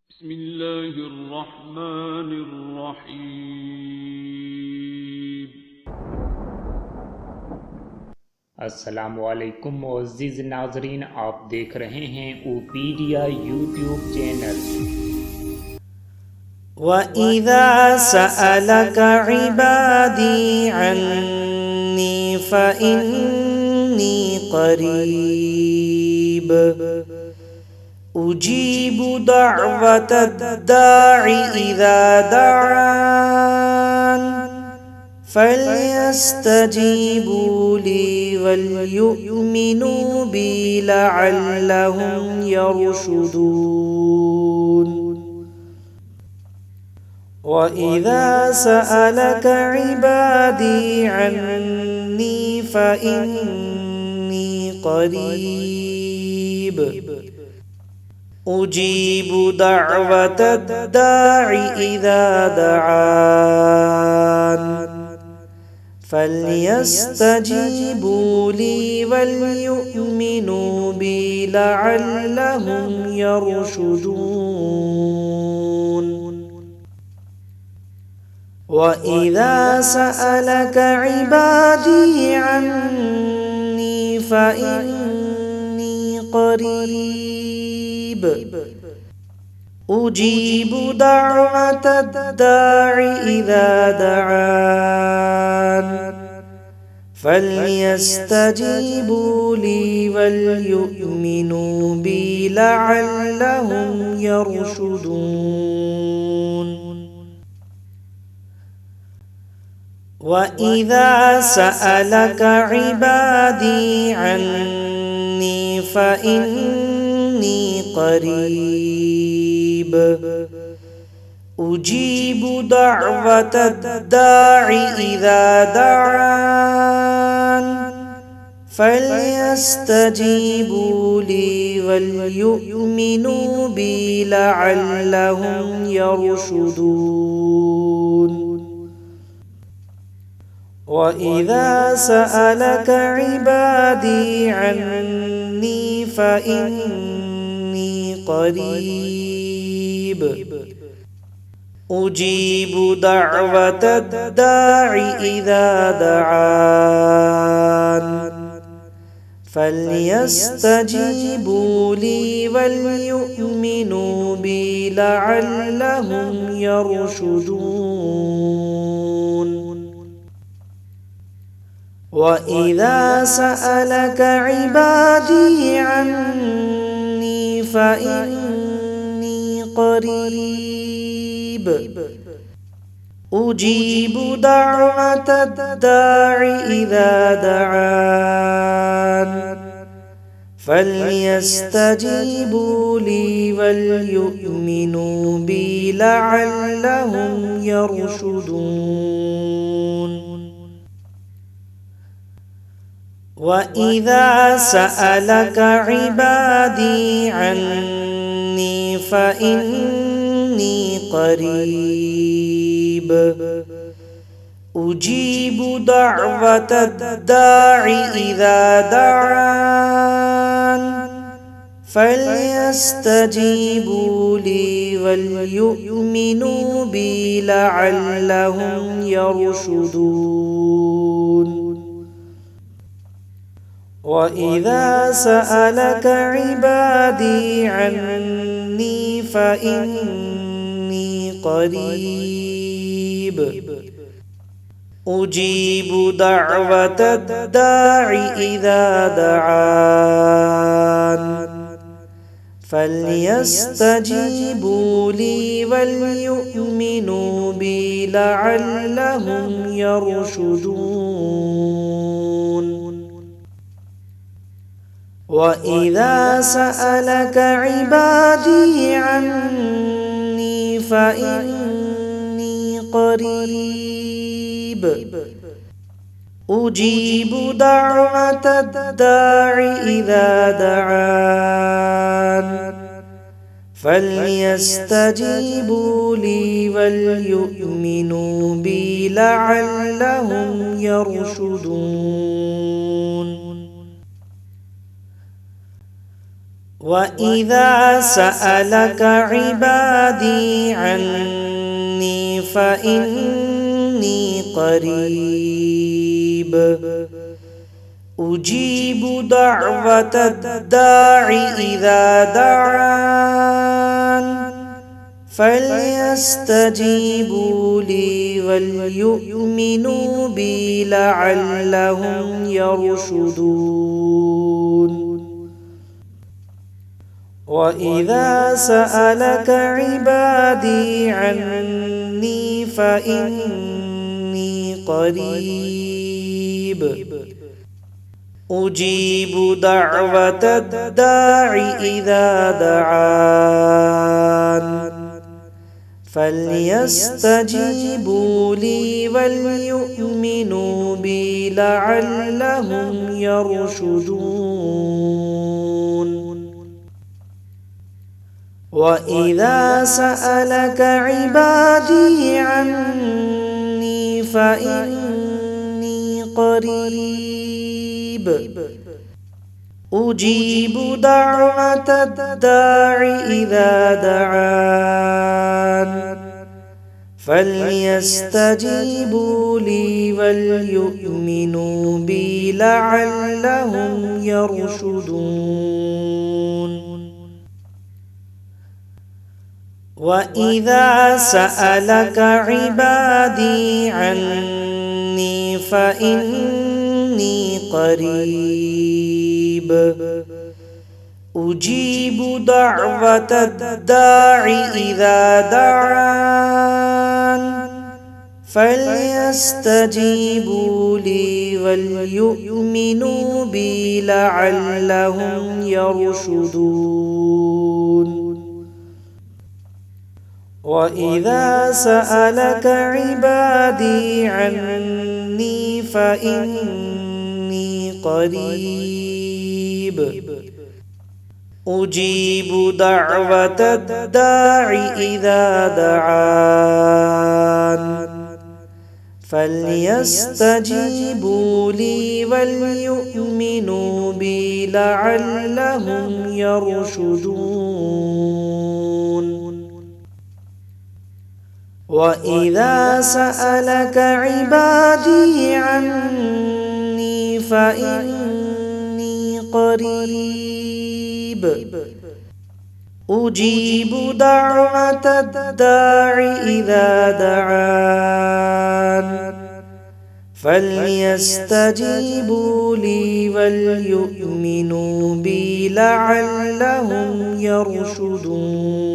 بسم الله الرحمن الرحيم। अस्सलामुअलैकुम मुअज़्ज़िज़ नाज़रीन, आप देख रहे हैं ओपीडिया यूट्यूब चैनल। وَإِذَا سَأَلَكَ عِبَادِي عَنِّي فَإِنِّي قَرِيبٌ أُجِيبُ دَعْوَةَ الدَّاعِ إِذَا دَعَانِ فَلْيَسْتَجِيبُوا لِي وَلْيُؤْمِنُوا بِي لَعَلَّهُمْ يَرْشُدُونَ. وَإِذَا سَأَلَكَ عِبَادِي عَنِّي فَإِنِّي قَرِيبٌ أُجِيبُ دَعْوَةَ الدَّاعِ إِذَا دَعَانِ فَلْيَسْتَجِيبُوا لِي وَلْيُؤْمِنُوا بِي لَعَلَّهُمْ يَرْشُدُونَ. وَإِذَا سَأَلَكَ عِبَادِي عَنِّي فَإِنِّي قَرِيبٌ أُجِيبُ دَعْوَةَ الدَّاعِ إِذَا دَعَانِ فَلْيَسْتَجِيبُوا لِي وَلْيُؤْمِنُوا بِي لَعَلَّهُمْ يَرْشُدُونَ. وَإِذَا سَأَلَكَ عِبَادِي عَنِّي فَإِنِّي قَرِيبٌ أُجِيبُ دَعْوَةَ الدَّاعِ إِذَا دَعَانِ فَلْيَسْتَجِيبُوا لِي وَلْيُؤْمِنُوا بِي لَعَلَّهُمْ يَرْشُدُونَ. وَإِذَا سَأَلَكَ عِبَادِي عَنِّي فَإِنِّي قَرِيبٌ أُجِيبُ دَعْوَةَ الدَّاعِ إِذَا دَعَانِ فَلْيَسْتَجِيبُوا لِي وَلْيُؤْمِنُوا بِي لَعَلَّهُمْ يَرْشُدُونَ. وَإِذَا سَأَلَكَ عِبَادِي عَنِّي فَإِنِّي قَرِيبٌ أُجِيبُ دَعْوَةَ الدَّاعِ إِذَا دَعَانِ فَلْيَسْتَجِيبُوا لِي وَلْيُؤْمِنُوا بِي لَعَلَّهُمْ يَرْشُدُونَ. وَإِذَا سَأَلَكَ عِبَادِي عَنِّي فَإِنِّي قَرِيبٌ أُجِيبُ دَعْوَةَ الدَّاعِ إِذَا دَعَانِ فَلْيَسْتَجِيبُوا لِي وَلْيُؤْمِنُوا بِي لَعَلَّهُمْ يَرْشُدُونَ. وَإِذَا سَأَلَكَ عِبَادِي عَنِّي فَإِنِّي قَرِيبٌ أُجِيبُ دَعْوَةَ الدَّاعِ إِذَا دَعَانِ فَلْيَسْتَجِيبُوا لِي وَلْيُؤْمِنُوا بِي لَعَلَّهُمْ يَرْشُدُونَ. وَإِذَا سَأَلَكَ عِبَادِي عَنِّي فَإِنِّي قَرِيبٌ أُجِيبُ دَعْوَةَ الدَّاعِ إِذَا دَعَانِ فَلْيَسْتَجِيبُوا لِي وَلْيُؤْمِنُوا بِي لَعَلَّهُمْ يَرْشُدُونَ. وإذا سألك عبادي عني فإني قريب أجيب دعوة الداع إذا دعان فليستجيبوا لي وليؤمنوا بي لعلهم يرشدون وإذا سألك عبادي عني فإني قريب أجيب دعوة الداع إذا دعان فليستجيبوا لي وليؤمنوا بي لعلهم يرشدون وإذا سألك عبادي عني فإني قريب أجيب دعوة الداع إذا دعان فليستجيبوا لي وليؤمنوا بي لعلهم يرشدون وإذا سألك عبادي عني فإني قريب أجيب دعوة الداع إذا دعان فليستجيبوا لي وليؤمنوا بي لعلهم يرشدون وإذا سألك عبادي عني فإني قريب أجيب دعوة الداع إذا دعان فليستجيبوا لي وليؤمنوا بي لعلهم يرشدون وإذا سألك عبادي عني فإني قريب أجيب دعوة الداع إذا دعان فليستجيبوا لي وليؤمنوا بي لعلهم يرشدون